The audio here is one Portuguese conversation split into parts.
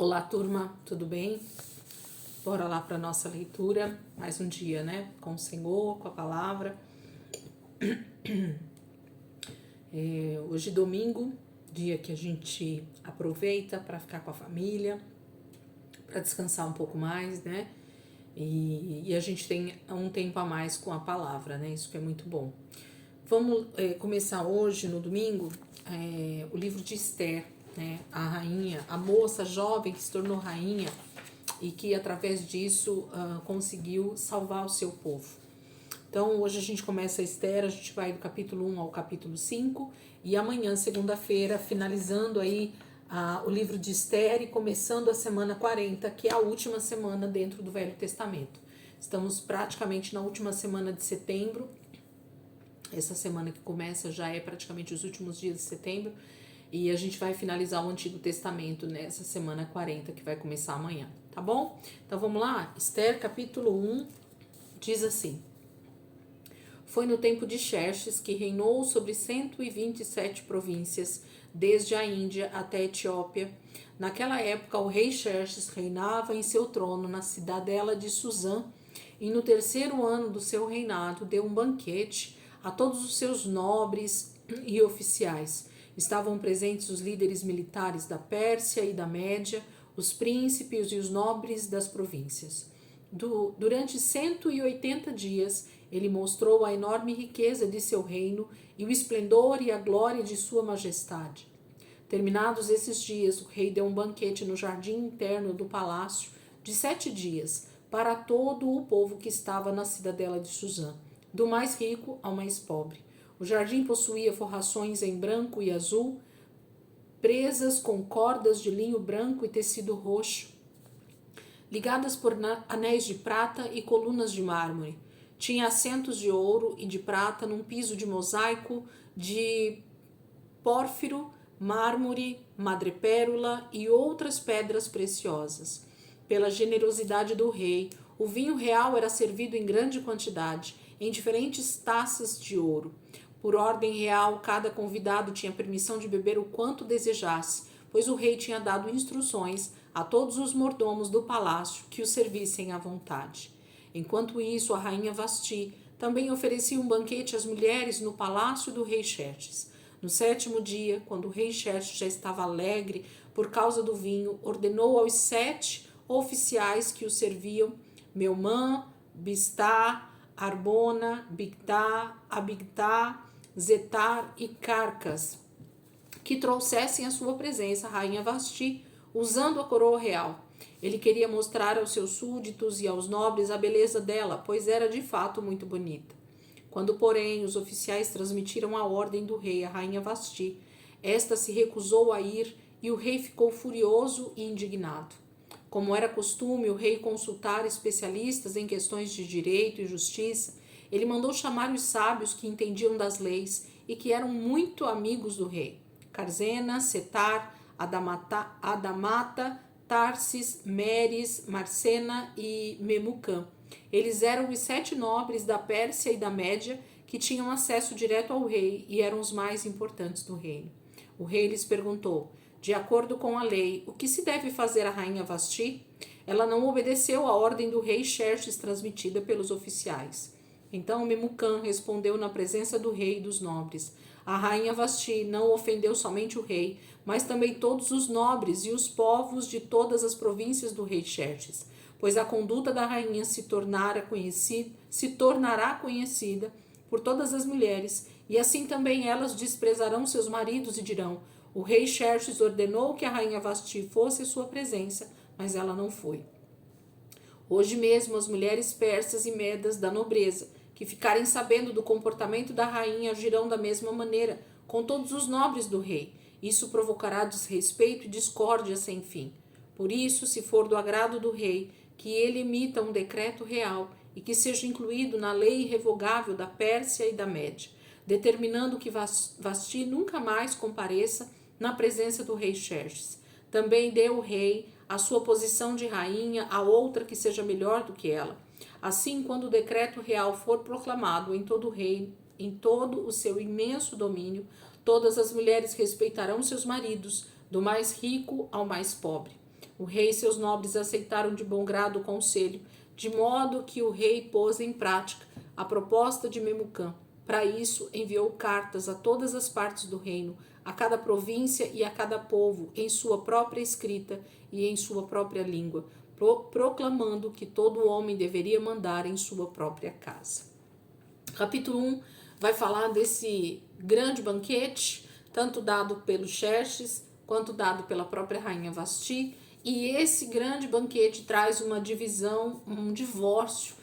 Olá, turma, tudo bem? Bora lá para nossa leitura, mais um dia, né? Com o Senhor, com a palavra. Hoje, domingo, dia que a gente aproveita para ficar com a família, para descansar um pouco mais, né? E a gente tem um tempo a mais com a palavra, né? Isso que é muito bom. Vamos começar hoje, no domingo, o livro de Esther, né? A rainha, a moça jovem que se tornou rainha e que através disso conseguiu salvar o seu povo. Então hoje a gente começa a Esther, a gente vai do capítulo 1 ao capítulo 5 e amanhã, segunda-feira, finalizando aí o livro de Esther e começando a semana 40, que é a última semana dentro do Velho Testamento. Estamos praticamente na última semana de setembro. Essa semana que começa já é praticamente os últimos dias de setembro. E a gente vai finalizar o Antigo Testamento nessa semana 40, que vai começar amanhã, tá bom? Então vamos lá? Esther, capítulo 1, diz assim: Foi no tempo de Xerxes que reinou sobre 127 províncias, desde a Índia até a Etiópia. Naquela época, o rei Xerxes reinava em seu trono na cidadela de Suzã, e no terceiro ano do seu reinado deu um banquete a todos os seus nobres e oficiais. Estavam presentes os líderes militares da Pérsia e da Média, os príncipes e os nobres das províncias. Durante 180 dias, ele mostrou a enorme riqueza de seu reino e o esplendor e a glória de sua majestade. Terminados esses dias, o rei deu um banquete no jardim interno do palácio de 7 dias para todo o povo que estava na cidadela de Suzã, do mais rico ao mais pobre. O jardim possuía forrações em branco e azul, presas com cordas de linho branco e tecido roxo, ligadas por anéis de prata e colunas de mármore. Tinha assentos de ouro e de prata num piso de mosaico de pórfiro, mármore, madrepérola e outras pedras preciosas. Pela generosidade do rei, o vinho real era servido em grande quantidade, em diferentes taças de ouro. Por ordem real, cada convidado tinha permissão de beber o quanto desejasse, pois o rei tinha dado instruções a todos os mordomos do palácio que o servissem à vontade. Enquanto isso, a rainha Vasti também oferecia um banquete às mulheres no palácio do rei Xerxes. No 7º dia, quando o rei Xerxes já estava alegre por causa do vinho, ordenou aos 7 oficiais que o serviam, Meumã, Bistá, Arbona, Bigtá, Abigtá, Zetar e Carcas, que trouxessem à sua presença a rainha Vasti, usando a coroa real. Ele queria mostrar aos seus súditos e aos nobres a beleza dela, pois era de fato muito bonita. Quando, porém, os oficiais transmitiram a ordem do rei à rainha Vasti, esta se recusou a ir e o rei ficou furioso e indignado. Como era costume o rei consultar especialistas em questões de direito e justiça, ele mandou chamar os sábios que entendiam das leis e que eram muito amigos do rei: Carzena, Setar, Adamata, Tarsis, Meres, Marcena e Memucã. Eles eram os 7 nobres da Pérsia e da Média que tinham acesso direto ao rei e eram os mais importantes do reino. O rei lhes perguntou: de acordo com a lei, o que se deve fazer à rainha Vasti? Ela não obedeceu à ordem do rei Xerxes transmitida pelos oficiais. Então Memucã respondeu na presença do rei e dos nobres: a rainha Vasti não ofendeu somente o rei, mas também todos os nobres e os povos de todas as províncias do rei Xerxes, pois a conduta da rainha se tornará conhecida por todas as mulheres, e assim também elas desprezarão seus maridos e dirão: o rei Xerxes ordenou que a rainha Vasti fosse à sua presença, mas ela não foi. Hoje mesmo as mulheres persas e medas da nobreza, que ficarem sabendo do comportamento da rainha, agirão da mesma maneira com todos os nobres do rei. Isso provocará desrespeito e discórdia sem fim. Por isso, se for do agrado do rei, que ele emita um decreto real e que seja incluído na lei irrevogável da Pérsia e da Média, determinando que Vasti nunca mais compareça na presença do rei Xerxes. Também dê o rei a sua posição de rainha a outra que seja melhor do que ela. Assim, quando o decreto real for proclamado em todo o reino, em todo o seu imenso domínio, todas as mulheres respeitarão seus maridos, do mais rico ao mais pobre. O rei e seus nobres aceitaram de bom grado o conselho, de modo que o rei pôs em prática a proposta de Memucã. Para isso, enviou cartas a todas as partes do reino, a cada província e a cada povo, em sua própria escrita e em sua própria língua, proclamando que todo homem deveria mandar em sua própria casa. Capítulo 1 vai falar desse grande banquete, tanto dado pelo Xerxes quanto dado pela própria rainha Vasti, e esse grande banquete traz uma divisão, um divórcio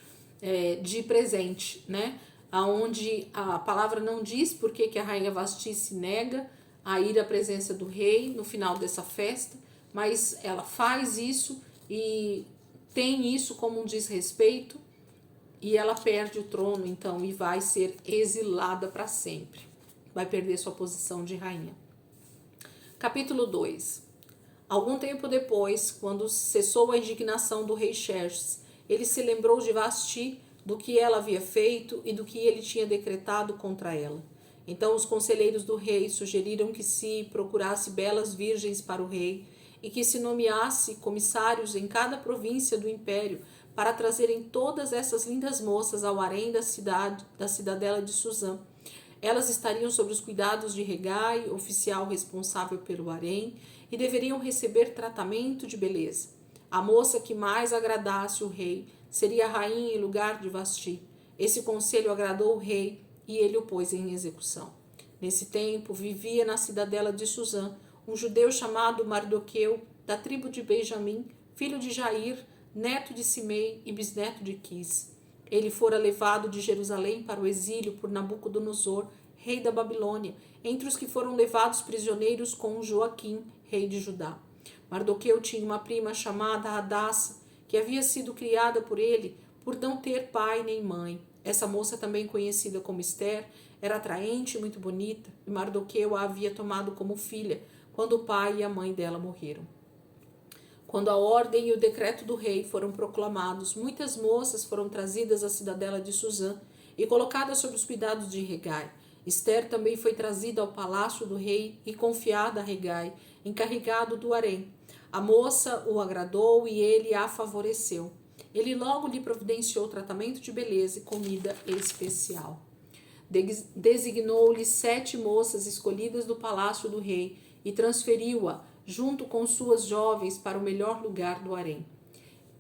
de presente, né? Onde a palavra não diz por que a rainha Vasti se nega a ir à presença do rei no final dessa festa, mas ela faz isso e tem isso como um desrespeito, e ela perde o trono, então, e vai ser exilada para sempre. Vai perder sua posição de rainha. Capítulo 2. Algum tempo depois, quando cessou a indignação do rei Xerxes, ele se lembrou de Vasti, do que ela havia feito e do que ele tinha decretado contra ela. Então os conselheiros do rei sugeriram que se procurasse belas virgens para o rei e que se nomeasse comissários em cada província do império para trazerem todas essas lindas moças ao harém da cidadela de Suzã. Elas estariam sob os cuidados de Hegai, oficial responsável pelo harém, e deveriam receber tratamento de beleza. A moça que mais agradasse o rei seria a rainha em lugar de Vasti. Esse conselho agradou o rei e ele o pôs em execução. Nesse tempo, vivia na cidadela de Suzã um judeu chamado Mardoqueu, da tribo de Benjamim, filho de Jair, neto de Simei e bisneto de Quis. Ele fora levado de Jerusalém para o exílio por Nabucodonosor, rei da Babilônia, entre os que foram levados prisioneiros com Joaquim, rei de Judá. Mardoqueu tinha uma prima chamada Hadassa, que havia sido criada por ele por não ter pai nem mãe. Essa moça, também conhecida como Ester, era atraente e muito bonita, e Mardoqueu a havia tomado como filha quando o pai e a mãe dela morreram. Quando a ordem e o decreto do rei foram proclamados, muitas moças foram trazidas à cidadela de Suzã e colocadas sob os cuidados de Hegai. Ester também foi trazida ao palácio do rei e confiada a Hegai, encarregado do harém. A moça o agradou e ele a favoreceu. Ele logo lhe providenciou tratamento de beleza e comida especial. Designou-lhe 7 moças escolhidas do palácio do rei e transferiu-a, junto com suas jovens, para o melhor lugar do harém.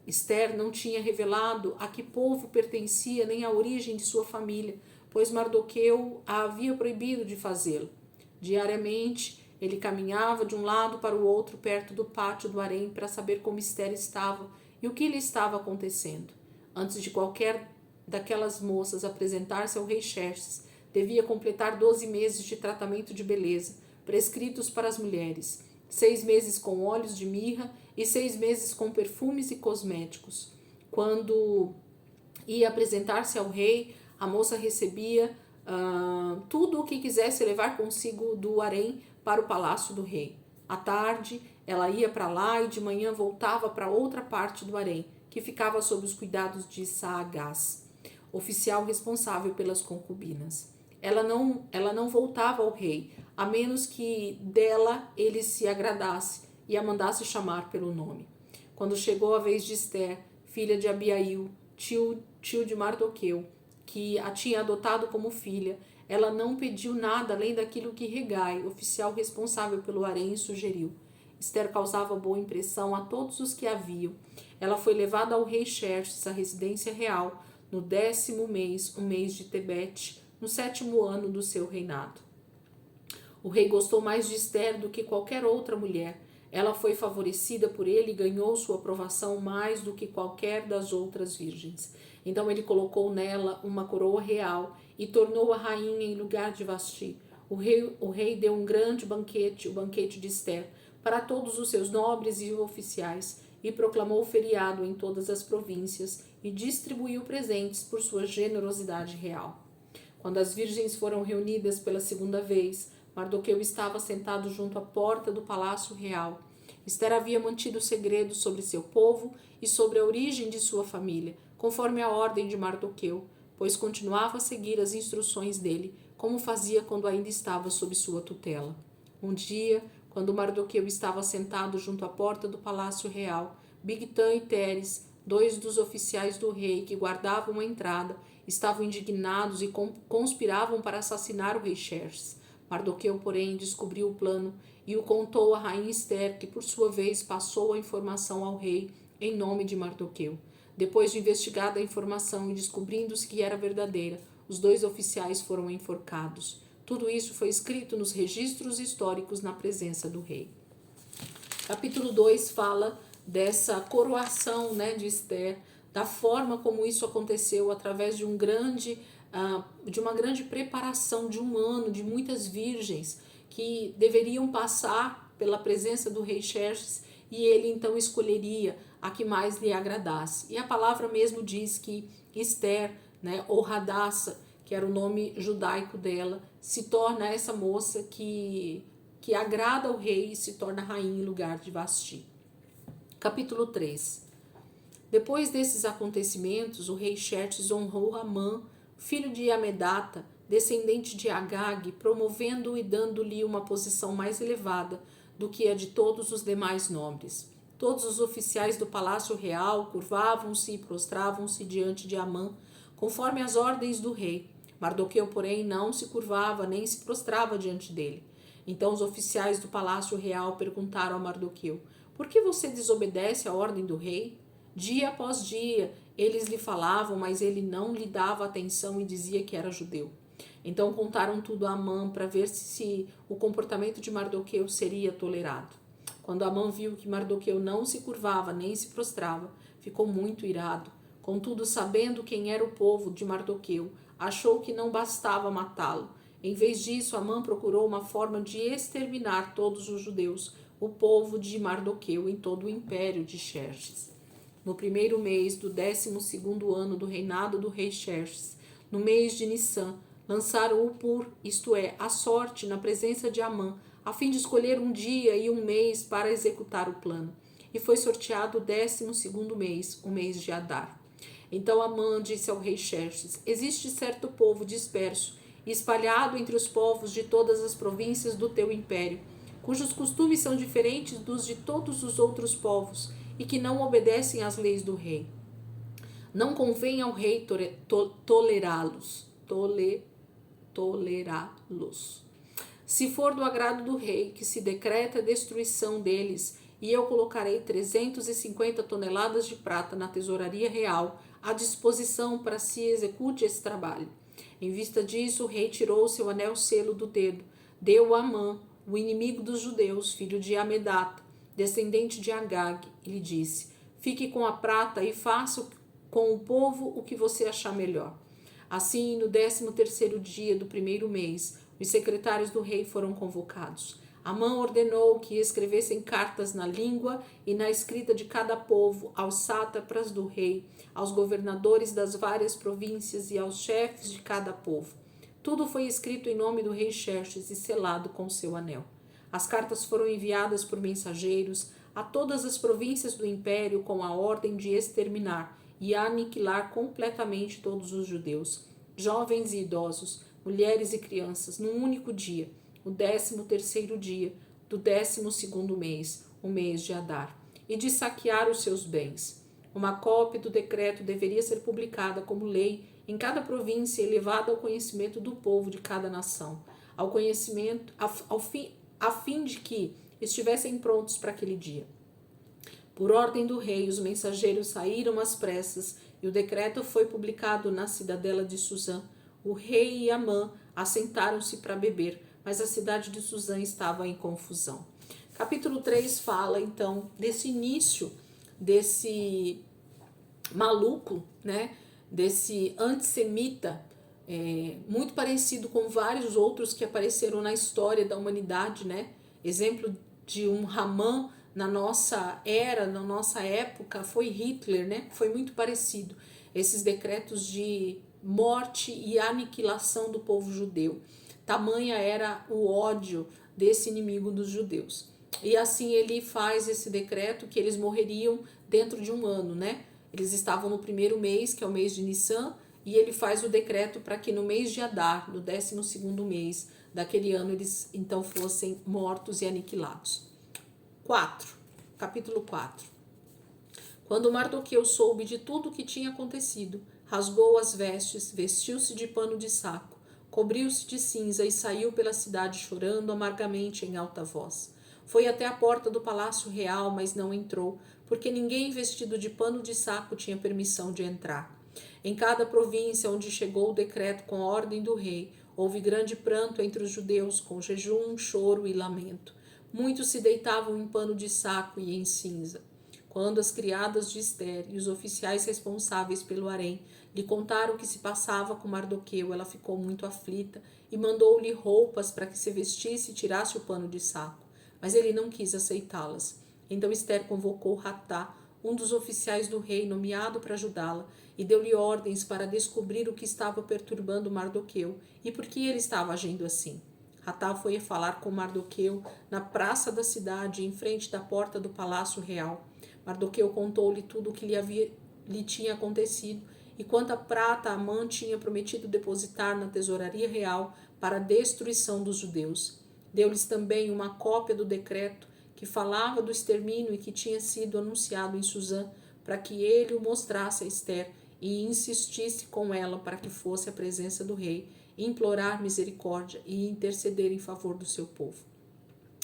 Ester não tinha revelado a que povo pertencia nem a origem de sua família, pois Mardoqueu a havia proibido de fazê-lo. Diariamente, ele caminhava de um lado para o outro perto do pátio do harém para saber como Ester estava e o que lhe estava acontecendo. Antes de qualquer daquelas moças apresentar-se ao rei Xerxes, devia completar 12 meses de tratamento de beleza, prescritos para as mulheres, 6 meses com óleos de mirra e 6 meses com perfumes e cosméticos. Quando ia apresentar-se ao rei, a moça recebia tudo o que quisesse levar consigo do harém para o palácio do rei. À tarde, ela ia para lá e de manhã voltava para outra parte do harém, que ficava sob os cuidados de Saagás, oficial responsável pelas concubinas. Ela não voltava ao rei, a menos que dela ele se agradasse e a mandasse chamar pelo nome. Quando chegou a vez de Ester, filha de Abiail, tio de Mardoqueu, que a tinha adotado como filha, ela não pediu nada além daquilo que Hegai, oficial responsável pelo harém, sugeriu. Ester causava boa impressão a todos os que a viam. Ela foi levada ao rei Xerxes, à residência real, no 10º mês, o mês de Tebete, no 7º ano do seu reinado. O rei gostou mais de Ester do que qualquer outra mulher. Ela foi favorecida por ele e ganhou sua aprovação mais do que qualquer das outras virgens. Então ele colocou nela uma coroa real e tornou-a rainha em lugar de Vasti. O rei deu um grande banquete, o banquete de Ester, para todos os seus nobres e oficiais, e proclamou feriado em todas as províncias e distribuiu presentes por sua generosidade real. Quando as virgens foram reunidas pela segunda vez, Mardoqueu estava sentado junto à porta do palácio real. Ester havia mantido o segredo sobre seu povo e sobre a origem de sua família, conforme a ordem de Mardoqueu, pois continuava a seguir as instruções dele, como fazia quando ainda estava sob sua tutela. Um dia, quando Mardoqueu estava sentado junto à porta do palácio real, Bigtã e Teres, dois dos oficiais do rei que guardavam a entrada, estavam indignados e conspiravam para assassinar o rei Xerxes. Mardoqueu, porém, descobriu o plano e o contou à rainha Ester, que por sua vez passou a informação ao rei em nome de Mardoqueu. Depois de investigada a informação e descobrindo-se que era verdadeira, os dois oficiais foram enforcados. Tudo isso foi escrito nos registros históricos na presença do rei. Capítulo 2 fala dessa coroação, né, de Ester, da forma como isso aconteceu através de uma grande preparação de um ano, de muitas virgens que deveriam passar pela presença do rei Xerxes e ele então escolheria a que mais lhe agradasse. E a palavra mesmo diz que Ester, né, ou Radassa, que era o nome judaico dela, se torna essa moça que agrada ao rei e se torna rainha em lugar de Vasti. Capítulo 3. Depois desses acontecimentos, o rei Xerxes honrou Amã, filho de Amedata, descendente de Agag, promovendo-o e dando-lhe uma posição mais elevada do que a de todos os demais nobres. Todos os oficiais do palácio real curvavam-se e prostravam-se diante de Amã, conforme as ordens do rei. Mardoqueu, porém, não se curvava nem se prostrava diante dele. Então os oficiais do palácio real perguntaram a Mardoqueu: por que você desobedece à ordem do rei? Dia após dia eles lhe falavam, mas ele não lhe dava atenção e dizia que era judeu. Então contaram tudo a Amã para ver se o comportamento de Mardoqueu seria tolerado. Quando Amã viu que Mardoqueu não se curvava nem se prostrava, ficou muito irado. Contudo, sabendo quem era o povo de Mardoqueu, achou que não bastava matá-lo. Em vez disso, Amã procurou uma forma de exterminar todos os judeus, o povo de Mardoqueu, em todo o império de Xerxes. No primeiro mês do 12º ano do reinado do rei Xerxes, no mês de Nissan, lançaram o pur, isto é, a sorte, na presença de Amã, a fim de escolher um dia e um mês para executar o plano. E foi sorteado o 12º mês, o mês de Adar. Então Amã disse ao rei Xerxes: existe certo povo disperso e espalhado entre os povos de todas as províncias do teu império, cujos costumes são diferentes dos de todos os outros povos e que não obedecem às leis do rei. Não convém ao rei tolerá-los. Se for do agrado do rei, que se decreta a destruição deles, e eu colocarei 350 toneladas de prata na tesouraria real à disposição para se execute esse trabalho. Em vista disso, o rei tirou seu anel selo do dedo, deu a Amã, o inimigo dos judeus, filho de Amedata, descendente de Agag, e lhe disse: fique com a prata e faça com o povo o que você achar melhor. Assim, no 13º dia do primeiro mês, os secretários do rei foram convocados. Amã ordenou que escrevessem cartas na língua e na escrita de cada povo, aos sátrapas do rei, aos governadores das várias províncias e aos chefes de cada povo. Tudo foi escrito em nome do rei Xerxes e selado com seu anel. As cartas foram enviadas por mensageiros a todas as províncias do império com a ordem de exterminar e aniquilar completamente todos os judeus, jovens e idosos, mulheres e crianças, num único dia, o 13º dia do 12º mês, o mês de Adar, e de saquear os seus bens. Uma cópia do decreto deveria ser publicada como lei em cada província e levada ao conhecimento do povo de cada nação, ao conhecimento, a fim de que estivessem prontos para aquele dia. Por ordem do rei, os mensageiros saíram às pressas e o decreto foi publicado na cidadela de Suzã. O rei e Amã assentaram-se para beber, mas a cidade de Suzã estava em confusão. Capítulo 3 fala, então, desse início, desse maluco, né? Desse antissemita, muito parecido com vários outros que apareceram na história da humanidade, né? Exemplo de um Haman na nossa era, na nossa época, foi Hitler, né? Foi muito parecido. Esses decretos de morte e aniquilação do povo judeu. Tamanha era o ódio desse inimigo dos judeus. E assim ele faz esse decreto que eles morreriam dentro de um ano, né? Eles estavam no primeiro mês, que é o mês de Nissan, e ele faz o decreto para que no mês de Adar, no 12º mês daquele ano, eles então fossem mortos e aniquilados. 4. Capítulo 4. Quando Mardoqueu soube de tudo o que tinha acontecido, rasgou as vestes, vestiu-se de pano de saco, cobriu-se de cinza e saiu pela cidade chorando amargamente em alta voz. Foi até a porta do palácio real, mas não entrou, porque ninguém vestido de pano de saco tinha permissão de entrar. Em cada província onde chegou o decreto com a ordem do rei, houve grande pranto entre os judeus, com jejum, choro e lamento. Muitos se deitavam em pano de saco e em cinza. Quando as criadas de Ester e os oficiais responsáveis pelo harém lhe contaram o que se passava com Mardoqueu, ela ficou muito aflita e mandou-lhe roupas para que se vestisse e tirasse o pano de saco. Mas ele não quis aceitá-las. Então Ester convocou Hatá, um dos oficiais do rei, nomeado para ajudá-la, e deu-lhe ordens para descobrir o que estava perturbando Mardoqueu e por que ele estava agindo assim. Hatá foi falar com Mardoqueu na praça da cidade, em frente da porta do palácio real. Mardoqueu contou-lhe tudo o que lhe tinha acontecido e quanta prata Amã tinha prometido depositar na tesouraria real para a destruição dos judeus. Deu-lhes também uma cópia do decreto que falava do extermínio e que tinha sido anunciado em Susã, para que ele o mostrasse a Ester e insistisse com ela para que fosse à presença do rei, implorar misericórdia e interceder em favor do seu povo.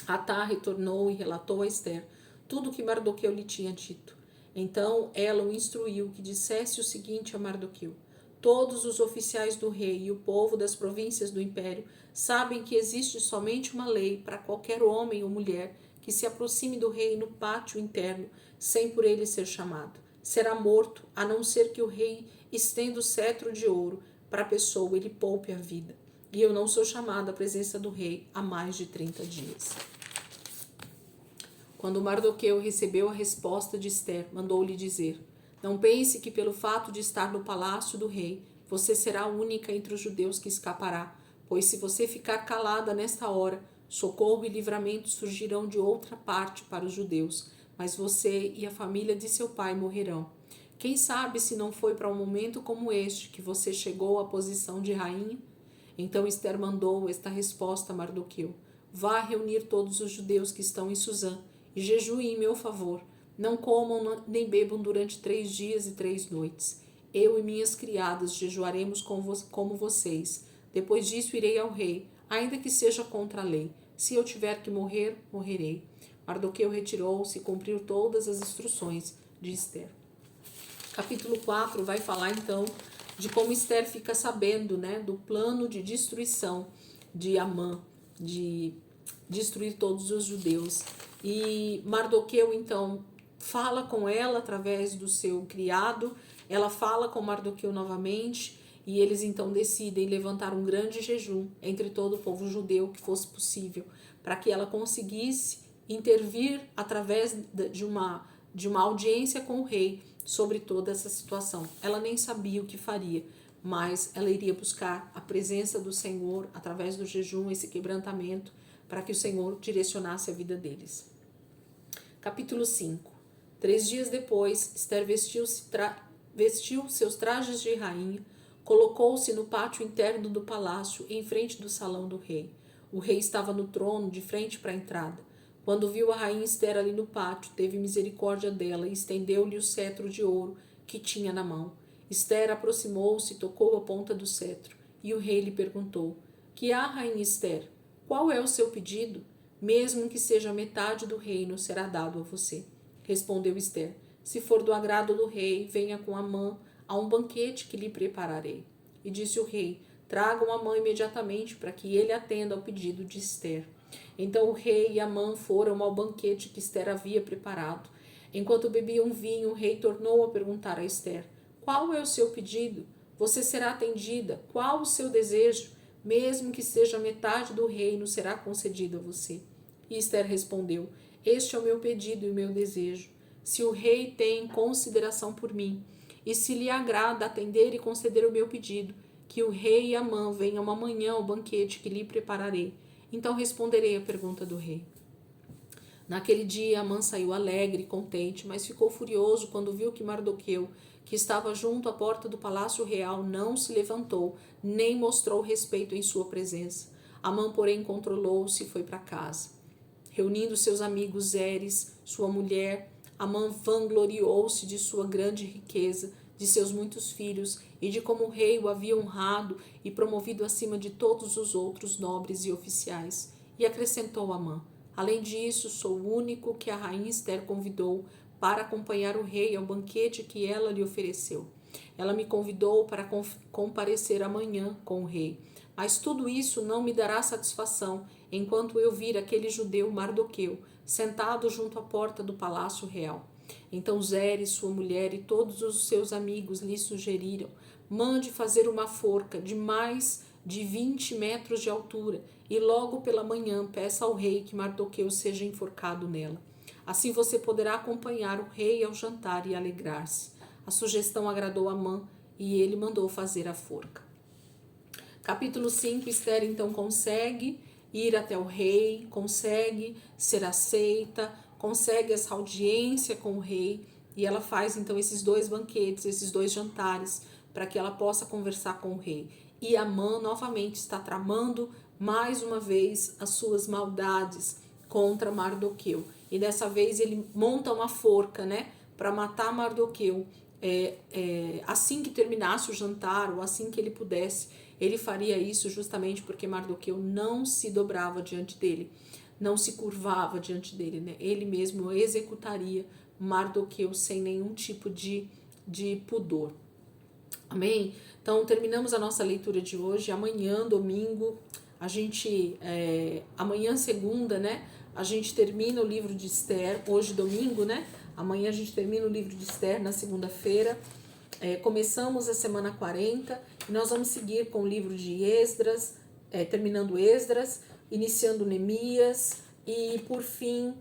Hatá retornou e relatou a Ester tudo o que Mardoqueu lhe tinha dito. Então ela o instruiu que dissesse o seguinte a Mardoqueu: todos os oficiais do rei e o povo das províncias do império sabem que existe somente uma lei para qualquer homem ou mulher que se aproxime do rei no pátio interno, sem por ele ser chamado. Será morto, a não ser que o rei estenda o cetro de ouro para a pessoa e lhe poupe a vida. E eu não sou chamada à presença do rei há mais de 30 dias. Quando Mardoqueu recebeu a resposta de Ester, mandou-lhe dizer: não pense que pelo fato de estar no palácio do rei, você será a única entre os judeus que escapará, pois se você ficar calada nesta hora, socorro e livramento surgirão de outra parte para os judeus, mas você e a família de seu pai morrerão. Quem sabe se não foi para um momento como este que você chegou à posição de rainha? Então Ester mandou esta resposta a Mardoqueu: vá reunir todos os judeus que estão em Susã e jejuem em meu favor. Não comam nem bebam durante 3 dias e 3 noites. Eu e minhas criadas jejuaremos como vocês. Depois disso irei ao rei, ainda que seja contra a lei. Se eu tiver que morrer, morrerei. Mardoqueu retirou-se e cumpriu todas as instruções de Ester. Capítulo 4 vai falar então de como Ester fica sabendo, do plano de destruição de Amã, de destruir todos os judeus. E Mardoqueu então fala com ela através do seu criado, ela fala com Mardoqueu novamente e eles então decidem levantar um grande jejum entre todo o povo judeu que fosse possível, para que ela conseguisse intervir através de uma audiência com o rei sobre toda essa situação. Ela nem sabia o que faria, mas ela iria buscar a presença do Senhor através do jejum, esse quebrantamento, para que o Senhor direcionasse a vida deles. Capítulo 5. 3 dias depois, Ester vestiu seus trajes de rainha, colocou-se no pátio interno do palácio, em frente do salão do rei. O rei estava no trono, de frente para a entrada. Quando viu a rainha Ester ali no pátio, teve misericórdia dela e estendeu-lhe o cetro de ouro que tinha na mão. Ester aproximou-se e tocou a ponta do cetro, e o rei lhe perguntou: que há, rainha Ester? Qual é o seu pedido? Mesmo que seja metade do reino, será dado a você. Respondeu Ester: se for do agrado do rei, venha com Amã a um banquete que lhe prepararei. E disse o rei: tragam Amã imediatamente para que ele atenda ao pedido de Ester. Então o rei e Amã foram ao banquete que Ester havia preparado. Enquanto bebiam vinho, o rei tornou a perguntar a Ester: qual é o seu pedido? Você será atendida. Qual o seu desejo? Mesmo que seja metade do reino, será concedido a você. E Ester respondeu: este é o meu pedido e o meu desejo. Se o rei tem consideração por mim, e se lhe agrada atender e conceder o meu pedido, que o rei e Amã venham amanhã ao banquete que lhe prepararei. Então responderei à pergunta do rei. Naquele dia, Amã saiu alegre e contente, mas ficou furioso quando viu que Mardoqueu, que estava junto à porta do palácio real, não se levantou, nem mostrou respeito em sua presença. Amã, porém, controlou-se e foi para casa. Reunindo seus amigos Zeres, sua mulher, Amã vangloriou-se de sua grande riqueza, de seus muitos filhos e de como o rei o havia honrado e promovido acima de todos os outros nobres e oficiais. E acrescentou Amã: além disso, sou o único que a rainha Ester convidou para acompanhar o rei ao banquete que ela lhe ofereceu. Ela me convidou para comparecer amanhã com o rei. Mas tudo isso não me dará satisfação enquanto eu vir aquele judeu Mardoqueu sentado junto à porta do palácio real. Então Zeres, sua mulher e todos os seus amigos lhe sugeriram: mande fazer uma forca de mais de 20 metros de altura e logo pela manhã peça ao rei que Mardoqueu seja enforcado nela. Assim você poderá acompanhar o rei ao jantar e alegrar-se. A sugestão agradou Amã e ele mandou fazer a forca. Capítulo 5, Ester então consegue ir até o rei, consegue ser aceita, consegue essa audiência com o rei e ela faz então esses dois banquetes, esses dois jantares para que ela possa conversar com o rei. E Amã novamente está tramando mais uma vez as suas maldades contra Mardoqueu. E dessa vez ele monta uma forca, né, para matar Mardoqueu. Assim que terminasse o jantar ou assim que ele pudesse, ele faria isso justamente porque Mardoqueu não se dobrava diante dele, não se curvava diante dele, né? Ele mesmo executaria Mardoqueu sem nenhum tipo de pudor. Amém? Então terminamos a nossa leitura de hoje. Amanhã, domingo, amanhã segunda, né? A gente termina o livro de Ester, hoje domingo, né? Amanhã a gente termina o livro de Ester na segunda-feira. Começamos a semana 40 e nós vamos seguir com o livro de Esdras, terminando Esdras, iniciando Neemias e por fim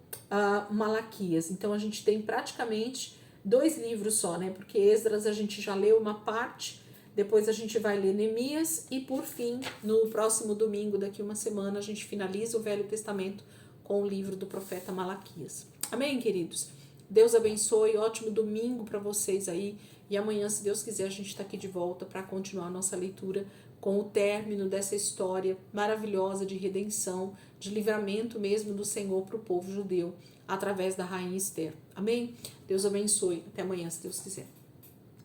Malaquias. Então a gente tem praticamente 2 livros só, né? Porque Esdras a gente já leu uma parte, depois a gente vai ler Neemias e por fim, no próximo domingo, daqui uma semana, a gente finaliza o Velho Testamento com o livro do profeta Malaquias. Amém, queridos? Deus abençoe, ótimo domingo para vocês aí. E amanhã, se Deus quiser, a gente está aqui de volta para continuar a nossa leitura com o término dessa história maravilhosa de redenção, de livramento mesmo do Senhor para o povo judeu, através da rainha Ester. Amém? Deus abençoe. Até amanhã, se Deus quiser.